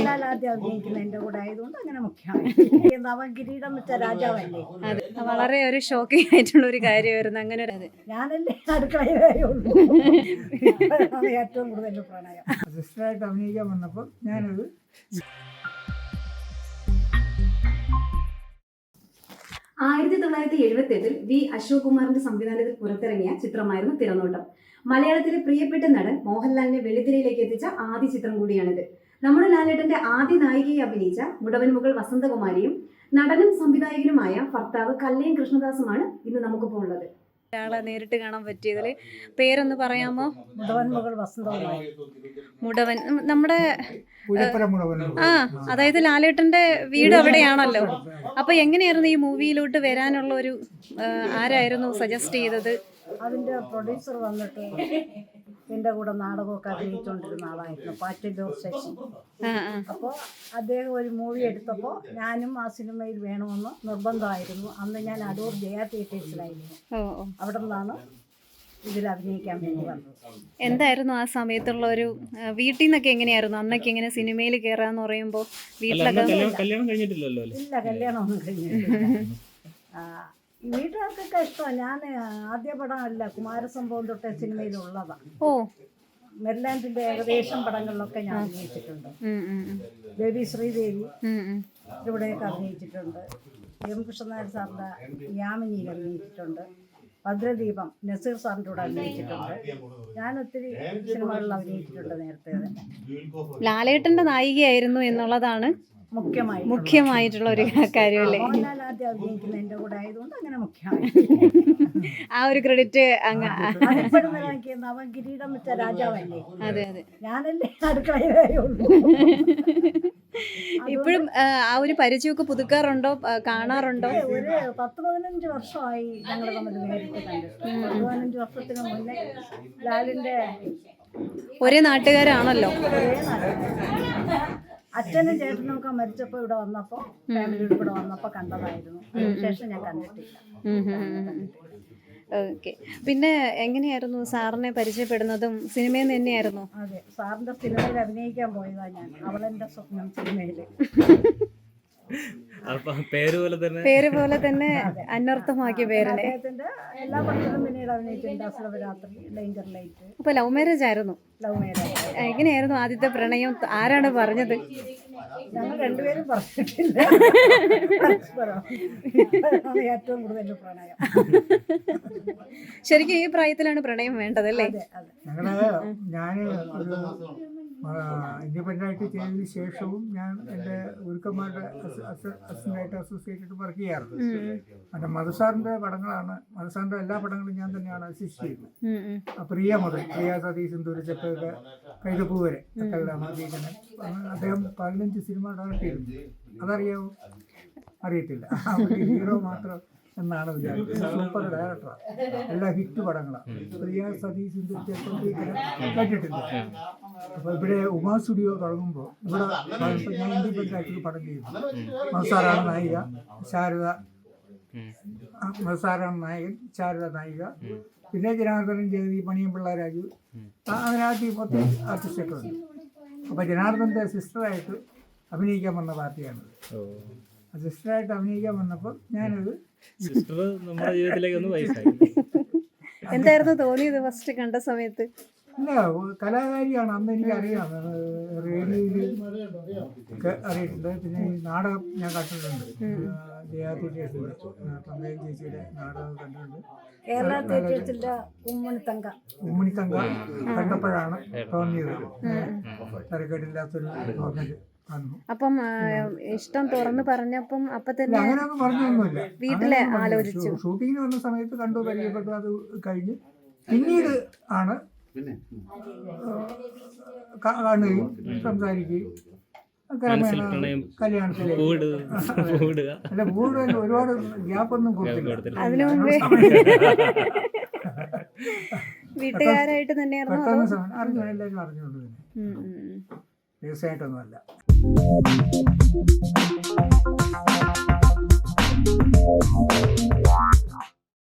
മോഹൻലാൽ ആദ്യം അഭിനയിക്കുന്ന എൻ്റെ കൂടെ ആയതുകൊണ്ട് അങ്ങനെ മുഖ്യമായി. നവകിരീടം വെച്ച രാജാവല്ലേ. അതെ, വളരെ ഒരു ഷോക്കിംഗ് ആയിട്ടുള്ള ഒരു കാര്യമായിരുന്നു. അങ്ങനെ ഒരു ഞാനല്ലേ അടുക്കളയിലേ ഉള്ളൂ. ഇപ്പോഴാണ് ഏറ്റവും കൂടുതൽ പ്രണയം. സിസ്റ്ററായിട്ട് അഭിനയിക്കാൻ വന്നപ്പോൾ ഞാനത് 1978 വി അശോക് കുമാറിന്റെ സംവിധാനത്തിൽ പുറത്തിറങ്ങിയ ചിത്രമായിരുന്നു തിരനോട്ടം. മലയാളത്തിലെ പ്രിയപ്പെട്ട നടൻ മോഹൻലാലിനെ വെള്ളിത്തിരയിലേക്ക് എത്തിച്ച ആദ്യ ചിത്രം കൂടിയാണിത്. നമ്മുടെ ലാലേട്ടന്റെ ആദ്യ നായികയെ അഭിനയിച്ച മുടവൻ മുകൾ വസന്തകുമാരിയും നടനും സംവിധായകനുമായ ഭർത്താവ് കല്ലേൻ കൃഷ്ണദാസുമാണ് ഇന്ന് നമുക്കിപ്പോൾ ഉള്ളത്. ഒരാളെ നേരിട്ട് കാണാൻ പറ്റിയതിൽ പേരൊന്ന് പറയാമോ? മുടവൻ മുകൾ വസന്തകുമാരി. മുടവൻ നമ്മുടെ പുഴപ്പുര മുടവൻ. അതായത് ലാലേട്ടന്റെ വീട് അവിടെയാണല്ലോ. അപ്പൊ എങ്ങനെയായിരുന്നു ഈ മൂവിയിലോട്ട് വരാനുള്ള ഒരു ആരായിരുന്നു സജസ്റ്റ് ചെയ്തത്? അതിൻ്റെ പ്രൊഡ്യൂസർ വന്നിട്ട് എൻ്റെ കൂടെ നാടകമൊക്കെ അഭിനയിച്ചുകൊണ്ടിരുന്ന ആളായിരുന്നു, പാറ്റല്ലൂർ ശശി. അപ്പോൾ അദ്ദേഹം ഒരു മൂവി എടുത്തപ്പോൾ ഞാനും ആ സിനിമയിൽ വേണമെന്ന് നിർബന്ധമായിരുന്നു. അന്ന് ഞാൻ അടൂർ ജയ തിയേറ്റേഴ്സിലായിരുന്നു. അവിടെ നിന്നാണ് ഇതിൽ അഭിനയിക്കാൻ വേണ്ടി വന്നത്. എന്തായിരുന്നു ആ സമയത്തുള്ള ഒരു വീട്ടിൽ നിന്നൊക്കെ എങ്ങനെയായിരുന്നു അന്നൊക്കെ ഇങ്ങനെ സിനിമയിൽ കയറാന്ന് പറയുമ്പോൾ? വീട്ടിലൊക്കെ കല്യാണം കഴിഞ്ഞിട്ടില്ലല്ലോ? ഇല്ല, കല്യാണമൊന്നും കഴിഞ്ഞിട്ടില്ല. വീട്ടുകാർക്കൊക്കെ ഇഷ്ടമാണ്. ഞാൻ ആദ്യ പടമല്ല, കുമാരസംഭവം തൊട്ടേ സിനിമയിലുള്ളതാണ്. മെർലാൻഡിന്റെ ഏകദേശം പടങ്ങളിലൊക്കെ ഞാൻ അഭിനയിച്ചിട്ടുണ്ട്. ബേബി ശ്രീദേവി ഇവിടെയൊക്കെ അഭിനയിച്ചിട്ടുണ്ട്. എം കൃഷ്ണനായർ സാറിന്റെ യാമിനിയിൽ അഭിനയിച്ചിട്ടുണ്ട്. ഭദ്രദീപം നസീർ സാറിൻ്റെ കൂടെ അഭിനയിച്ചിട്ടുണ്ട്. ഞാൻ ഒത്തിരി സിനിമകളിൽ അഭിനയിച്ചിട്ടുണ്ട് നേരത്തെ തന്നെ. ലാലേട്ടന്റെ നായികയായിരുന്നു എന്നുള്ളതാണ് മുഖ്യമായിട്ടുള്ള ഒരു കാര്യമല്ലേ? മോഹൻലാൽ ആദ്യം അഭിനയിക്കുന്ന എൻ്റെ കൂടെ ആയതുകൊണ്ട് അങ്ങനെ മുഖ്യമായി. ആ ഒരു ക്രെഡിറ്റ് നവകിരീടം വെച്ച രാജാവല്ലേ. അതെ അതെ, ഞാനല്ലേ അടുക്കളയിലേ ഉള്ളൂ. ഇപ്പോഴും ആ ഒരു പരിചയമൊക്കെ പുതുക്കാറുണ്ടോ, കാണാറുണ്ടോ? ഒരു 10-15 വർഷമായി ഞങ്ങൾ തമ്മിൽ നേരിട്ട് കണ്ടിട്ട്. 15 വർഷത്തിന് മുന്നേ ലാലിന്റെ ഒരേ നാട്ടുകാരാണല്ലോ. അച്ഛനും ചേട്ടനും ഒക്കെ മരിച്ചപ്പോൾ ഇവിടെ വന്നപ്പോൾ ഫാമിലിയുടെ ഇവിടെ വന്നപ്പോൾ കണ്ടതായിരുന്നു. അതിനുശേഷം ഞാൻ കണ്ടിട്ടില്ല. ഓക്കെ. പിന്നെ എങ്ങനെയായിരുന്നു സാറിനെ പരിചയപ്പെടുന്നതും? സിനിമയിൽ നിന്ന് തന്നെയായിരുന്നു? അതെ, സാറിന്റെ സിനിമയിൽ അഭിനയിക്കാൻ പോയതാ ഞാൻ. അവളെന്റെ സ്വപ്നം സിനിമയില്. പേര് പോലെ തന്നെ അന്വർത്ഥമാക്കിയ പേരല്ലേ? അദ്ദേഹത്തിന്റെ എല്ലാ പടത്തിലും പിന്നീട് അഭിനയിച്ചിട്ടുണ്ട്. അസുരവരാത്രി, ഡേഞ്ചർ ലൈറ്റ്. അപ്പൊ ലവ് മാരേജ് ആയിരുന്നു? Love marriage. എങ്ങനെയായിരുന്നു ആദ്യത്തെ പ്രണയം? ആരാണ് പറഞ്ഞത്? ഞങ്ങൾ രണ്ടുപേരും പറഞ്ഞിട്ടില്ല. ഏറ്റവും കൂടുതൽ പ്രണയം. ശരിക്കും ഈ പ്രായത്തിലാണ് പ്രണയം വേണ്ടതല്ലേ? ഞാൻ ഇൻഡിപെൻഡൻ്റ് ആയിട്ട് ചെയ്തതിന് ശേഷവും ഞാൻ എൻ്റെ ഗുരുക്കന്മാരുടെ അസിസ്റ്റൻ്റായിട്ട് അസോസിയേറ്റഡ് വർക്ക് ചെയ്യാറുണ്ട്. മറ്റേ മധുസാറിൻ്റെ പടങ്ങളാണ്, മധുസാറിൻ്റെ എല്ലാ പടങ്ങളും ഞാൻ തന്നെയാണ് അസിസ്റ്റ് ചെയ്യുന്നത്. പ്രിയ മുതൽ പ്രിയ സതീശ് സിന്ദൂരച്ചപ്പൊക്കെ കൈതപ്പൂ വരെ അദ്ദേഹം 15 സിനിമ ഡയറക്റ്റ് ചെയ്തിട്ടുണ്ട്. അതറിയാവോ? അറിയത്തില്ല. ഹീറോ മാത്രം എന്നാണ് വിചാരിച്ചത്. സൂപ്പർ ഡയറക്ടറാണ്. എല്ലാ ഹിറ്റ് പടങ്ങളാണ്. പ്രിയ സതീശ് സിന്ദൂരച്ചപ്പൊക്കെ കേട്ടിട്ടില്ല. അപ്പോൾ ഇവിടെ ഉമാ സ്റ്റുഡിയോ തുടങ്ങുമ്പോൾ ഇവിടെ ഞാൻ ഇൻഡിപെൻഡൻ്റ് ആയിട്ട് പടം ചെയ്തു. മധുസാറാണ് നായിക, മധുസാറാണ് നായകൻ, ശാരദ നായിക, പിന്നെ ജനാർദ്ദനൻ, ജഗതി, പണിയമ്പിള്ള രാജു, അതിനകത്ത് 10 ആർട്ടിസ്റ്റൊക്കെ ഉണ്ട്. അപ്പോൾ ജനാർദ്ദൻ്റെ സിസ്റ്ററായിട്ട് അഭിനയിക്കാൻ വന്ന പാർട്ടിയാണ്. സിസ്റ്ററായിട്ട് അഭിനയിക്കാൻ വന്നപ്പോൾ ഞാനത് എന്തായിരുന്നു തോന്നിയത് ഫസ്റ്റ് കണ്ട സമയത്ത്? ഇല്ല, കലാകാരിയാണ്. അന്ന് എനിക്ക് അറിയാം, റേഡിയോയിൽ അറിയിട്ടുണ്ട്. പിന്നെ ഈ നാടകം ഞാൻ കണ്ടിട്ടുണ്ട്. ജയാ തിയേറ്റേഴ്സിൻ്റെ തങ്കയും ചേച്ചിയുടെ നാടകം കണ്ടിട്ടുണ്ട്. കേരള തിയേറ്റേഴ്സിന്റെ ഉമ്മണിത്തങ്ക കണ്ടപ്പോഴാണ് തോന്നിയത്. തിരക്കേടില്ലാത്തൊരു ഗവൺമെന്റ്. അപ്പം ഇഷ്ടം തുറന്ന് പറഞ്ഞപ്പം അപ്പൊ തന്നെ അങ്ങനെയൊന്നും പറഞ്ഞൊന്നുമില്ല. വീട്ടിലെ ആലോചിച്ചു. ഷൂട്ടിങ്ങിന് വന്ന സമയത്ത് കണ്ടു, പരിചയപ്പെട്ടു. അത് കഴിഞ്ഞ് പിന്നീട് ആണ് കാണുകയും സംസാരിക്കുകയും കല്യാണത്തിലേക്ക്. അല്ല, കൂടുതൽ ഒരുപാട് ഗ്യാപ്പൊന്നും കൊടുത്തില്ല. അതിനു മുമ്പേ വീട്ടുകാരായിട്ട് തന്നെയായിരുന്നു അറിഞ്ഞു, എല്ലാവരും അറിഞ്ഞുകൊണ്ട് തന്നെ. തീർച്ചയായിട്ടൊന്നുമല്ല.